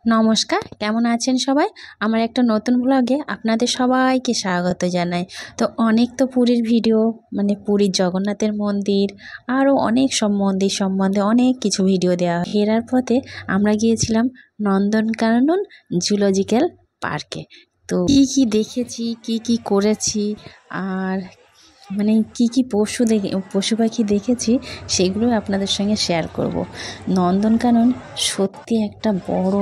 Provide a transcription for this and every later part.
নমস্কার, কেমন আছেন সবাই? আমার একটা নতুন ব্লগে আপনাদের সবাইকে স্বাগত জানাই। তো অনেক তো পুরীর ভিডিও, মানে পুরীর জগন্নাথের মন্দির, আরও অনেক সব মন্দির সম্বন্ধে অনেক কিছু ভিডিও দেওয়া হয়। ফেরার পথে আমরা গিয়েছিলাম নন্দনকানন জুলজিক্যাল পার্কে। তো কি কি দেখেছি, কি কি করেছি, আর মানে কি কি পশু পাখি দেখেছি সেগুলো আপনাদের সঙ্গে শেয়ার করব। নন্দনকানন সত্যি একটা বড়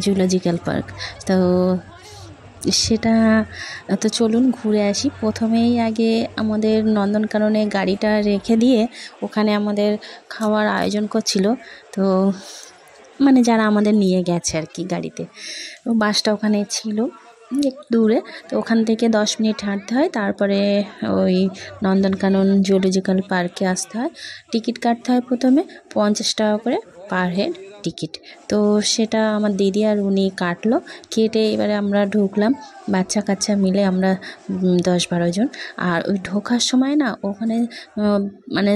জুলজিক্যাল পার্ক। তো সেটা তো চলুন ঘুরে আসি। প্রথমেই আগে আমাদের নন্দনকাননে গাড়িটা রেখে দিয়ে ওখানে আমাদের খাওয়ার আয়োজন করছিল। তো মানে যারা আমাদের নিয়ে গেছে আর কি গাড়িতে, বাসটা ওখানে ছিল একটু দূরে। তো ওখান থেকে 10 মিনিট হাঁটতে হয়, তারপরে ওই নন্দনকানন জুলজিক্যাল পার্কে আসতে হয়। টিকিট কাটতে হয় প্রথমে 50 টাকা করে পার হেড টিকিট। তো সেটা আমার দিদি আর উনি কাটলো, কেটে এবারে আমরা ঢুকলাম বাচ্চা কাচ্চা মিলে, আমরা 10-12 জন। আর ওই ঢোকার সময় না ওখানে মানে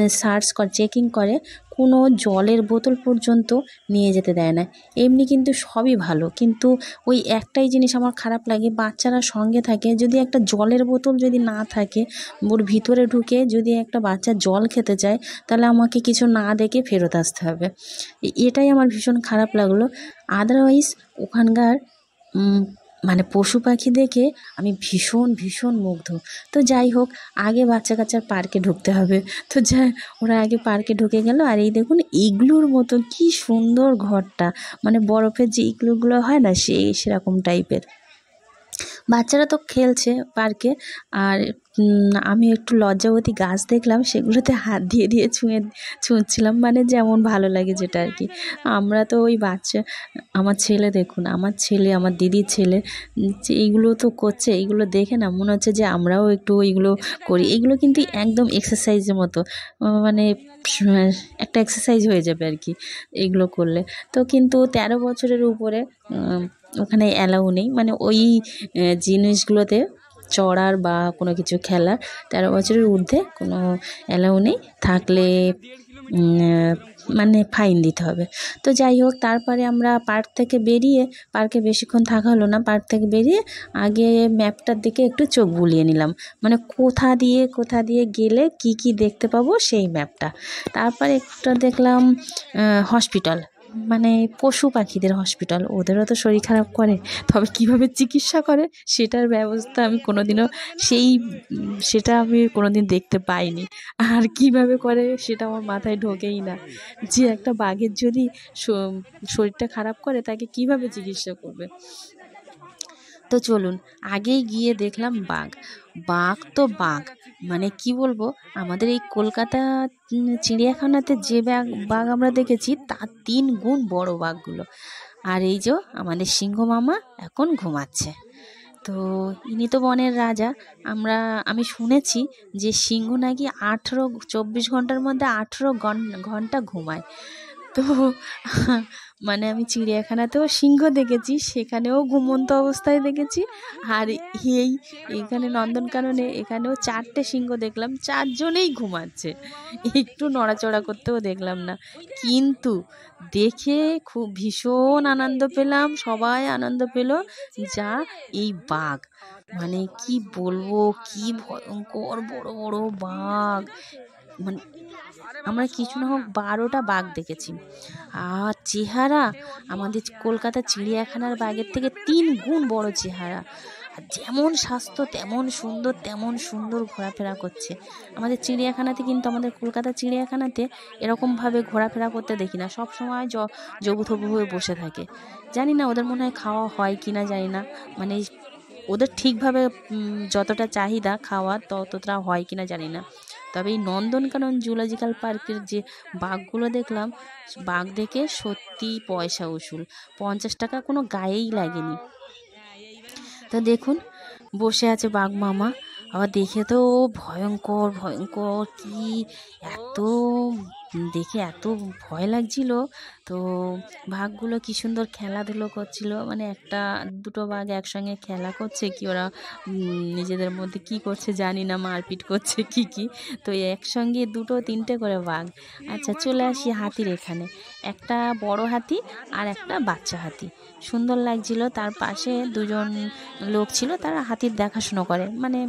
চেকিং করে, কোনো জলের বোতল পর্যন্ত নিয়ে যেতে দেয় না। এমনি কিন্তু সবই ভালো, কিন্তু ওই একটাই জিনিস আমার খারাপ লাগে, বাচ্চারা সঙ্গে থাকে, যদি একটা জলের বোতল যদি না থাকে, ওর ভিতরে ঢুকে যদি একটা বাচ্চা জল খেতে চায়, তাহলে আমাকে কিছু না দেখে ফেরত আসতে হবে। এটাই আমার ভীষণ খারাপ লাগলো। আদারওয়াইজ ওখানকার মানে পশু পাখি দেখে আমি ভীষণ ভীষণ মুগ্ধ। তো যাই হোক, আগে বাচ্চা কাচ্চার পার্কে ঢুকতে হবে। তো ওরা আগে পার্কে ঢুকে গেল। আর এই দেখুন, ইগলুর মতো কি সুন্দর ঘরটা, মানে বরফের যে ইগলুগুলো হয় না, সেরকম টাইপের। বাচ্চারা তো খেলছে পার্কে। আর আমি একটু লজ্জাবতী গাছ দেখলাম, সেগুলোতে হাত দিয়ে দিয়ে ছুঁচ্ছিলাম, মানে যেমন ভালো লাগে যেটা আর কি। আমরা তো ওই বাচ্চা, আমার ছেলে দেখুন, আমার দিদির ছেলে যে এইগুলো তো করছে, এইগুলো দেখে না মনে হচ্ছে যে আমরাও একটু এইগুলো করি। এইগুলো কিন্তু একদম এক্সারসাইজের মতো, মানে একটা এক্সারসাইজ হয়ে যাবে আর কি এইগুলো করলে। তো কিন্তু 13 বছরের উপরে ওখানে অ্যালাউ নেই, মানে ওই জিনিসগুলোতে চড়ার বা কোনো কিছু খেলার 13 বছরের ঊর্ধ্বে কোনো অ্যালাউ নেই। থাকলে মানে ফাইন দিতে হবে। তো যাই হোক, তারপরে আমরা পার্কে বেশিক্ষণ থাকা হলো না। পার্ক থেকে বেরিয়ে আগে ম্যাপটার দিকে একটু চোখ বুলিয়ে নিলাম, মানে কোথা দিয়ে গেলে কি কি দেখতে পাবো সেই ম্যাপটা। তারপরে একটা দেখলাম হসপিটাল, মানে পশু পাখিদের হসপিটাল। ওদেরও তো শরীর খারাপ করে, তবে কিভাবে চিকিৎসা করে সেটার ব্যবস্থা আমি কোনোদিন দেখতে পাইনি। আর কিভাবে করে সেটা আমার মাথায় ঢোকেই না, যে একটা বাঘের যদি শরীরটা খারাপ করে তাকে কিভাবে চিকিৎসা করবে। তো চলুন, আগেই গিয়ে দেখলাম বাঘ তো বাঘ, মানে কি বলবো, আমাদের এই কলকাতা চিড়িয়াখানাতে যে বাঘ আমরা দেখেছি তার 3 গুণ বড় বাঘগুলো। আর এই যে আমাদের সিংহ মামা এখন ঘুমাচ্ছে। তো ইনি তো বনের রাজা। আমি শুনেছি যে সিংহ নাকি 24 ঘন্টার মধ্যে 18 ঘন্টা ঘুমায়। তো মানে আমি চিড়িয়াখানাতেও সিংহ দেখেছি, সেখানেও ঘুমন্ত অবস্থায় দেখেছি। আর এইখানে নন্দনকাননে এখানেও 4টে সিংহ দেখলাম, 4জনেই ঘুমাচ্ছে, একটু নড়াচড়া করতেও দেখলাম না। কিন্তু দেখে খুব ভীষণ আনন্দ পেলাম, সবাই আনন্দ পেল। যা এই বাঘ, মানে কি বলবো, কি ভয়ঙ্কর বড় বড় বাঘ, মানে আমরা কিছু না হোক 12টা বাঘ দেখেছি। আর চেহারা আমাদের কলকাতা চিড়িয়াখানার বাঘের থেকে 3 গুণ বড় চেহারা। আর যেমন স্বাস্থ্য তেমন সুন্দর ঘোরাফেরা করছে। আমাদের কলকাতা চিড়িয়াখানাতে এরকমভাবে ঘোরাফেরা করতে দেখি না, সব সময় জবুথবু হয়ে বসে থাকে। জানি না ওদের মনে হয় খাওয়া হয় কি না জানি না, মানে ওদের ঠিকভাবে যতটা চাহিদা খাওয়া ততটা হয় কিনা জানি না। তবে এই নন্দনকানন জুলজিক্যাল পার্কের যে বাঘগুলো দেখলাম, বাঘ দেখে সত্যি পয়সা উসুল, 50 টাকা কোনো গায়েই লাগেনি। তো দেখুন, বসে আছে বাঘ মামা, আবার দেখে তো ভয়ঙ্কর ভয়ঙ্কর, কি এত দেখে এত ভয় লাগছিল। তো বাঘগুলো কি সুন্দর খেলাধুলো করছিল, মানে একটা দুটো বাঘ একসঙ্গে খেলা করছে কি ওরা নিজেদের মধ্যে কি করছে জানি না, মারপিট করছে কি। তো একসঙ্গে দুটো তিনটে করে বাঘ। আচ্ছা চলে আসি হাতির এখানে, একটা বড় হাতি আর একটা বাচ্চা হাতি, সুন্দর লাগছিল। তার পাশে দুজন লোক ছিল, তারা হাতির দেখাশুনো করে, মানে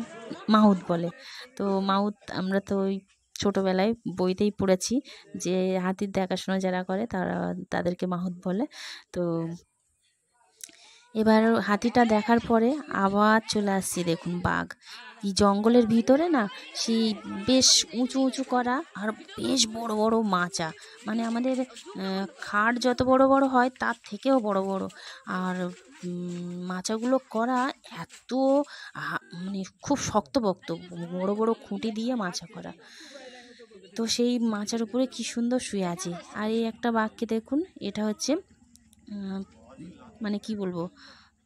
মাহুত বলে। তো মাহুত আমরা তো ওই ছোটোবেলায় বইতেই পড়েছি যে হাতির দেখাশোনা যারা করে তাদেরকে মাহুত বলে। তো এবার হাতিটা দেখার পরে আবার চলে আসছি, দেখুন বাঘ এই জঙ্গলের ভিতরে না, সেই বেশ উঁচু উঁচু করা আর বেশ বড় বড় মাচা, মানে আমাদের খাট যত বড় বড় হয় তার থেকেও বড় বড়। আর মাচাগুলো করা এত মানে খুব শক্তপোক্ত, বড় বড় খুঁটি দিয়ে মাচা করা। তো সেই মাচার উপরে কি সুন্দর শুয়ে আছে। আর এই একটা বাঘকে দেখুন, এটা হচ্ছে মানে কি বলবো,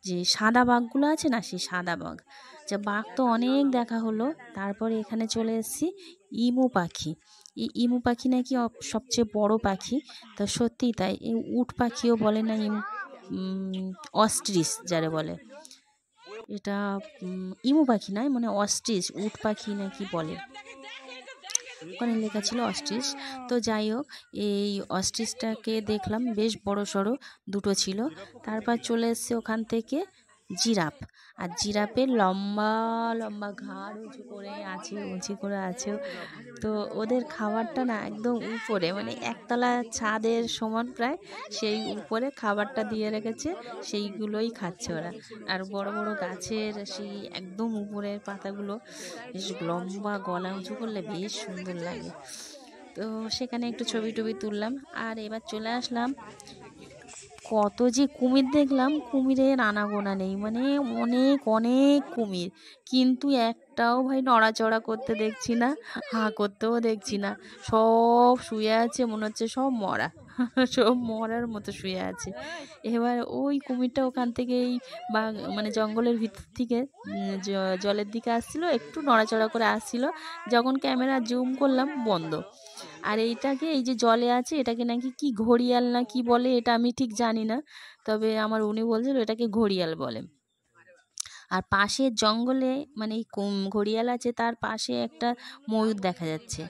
যে সাদা বাঘগুলো আছে না, সেই সাদা বাঘ। যা বাঘ তো অনেক দেখা হলো, তারপরে এখানে চলে এসেছি ইমু পাখি। এই ইমু পাখি নাকি সবচেয়ে বড় পাখি। তো সত্যিই তাই, এই উট পাখিও বলে না অস্ট্রিচ যারে বলে, এটা ইমু পাখি নয়, মানে অস্ট্রিচ, উট পাখি নাকি বলে, ওখানে লেখা ছিল অস্ট্রিচ। তো যাই হোক, এই অস্ট্রিচটাকে দেখলাম, বেশ বড় সড়ো দুটো ছিল। তারপর চলে এসছে ওখান থেকে জিরাফ। আর জিরাফের লম্বা লম্বা ঘাড় উঁচু করে আছে। তো ওদের খাবারটা না একদম উপরে, মানে একতলা ছাদের সমান প্রায়, সেই উপরে খাবারটা দিয়ে রেখেছে, সেইগুলোই খাচ্ছে ওরা। আর বড় বড় গাছের সেই একদম উপরের পাতাগুলো বেশ লম্বা, গলা উঁচু করলে বেশ সুন্দর লাগে। তো সেখানে একটু ছবি টবি তুললাম। আর এবার চলে আসলাম, কত যে কুমির দেখলাম, কুমিরের আনাগোনা নেই, মানে অনেক অনেক কুমির, কিন্তু একটাও ভাই নড়াচড়া করতে দেখছি না, হাঁ করতেও দেখছি না। সব শুয়ে আছে, মনে হচ্ছে সব মরা সব মরার মতো শুয়ে আছে। এবার ওই কুমিরটা ওখান থেকেই বা মানে জঙ্গলের ভিতর থেকে জলের দিকে আসছিল, একটু নড়াচড়া করে আসছিল, যখন ক্যামেরা জুম করলাম বন্ধ। আর এইটাকে, এই যে জলে আছে, এটাকে নাকি কি ঘড়িয়াল না কি বলে, এটা আমি ঠিক জানি না, তবে আমার উনি বলছিল এটাকে ঘড়িয়াল বলে। আর পাশের জঙ্গলে মানে এই ঘড়িয়াল আছে, তার পাশে একটা ময়ূর দেখা যাচ্ছে।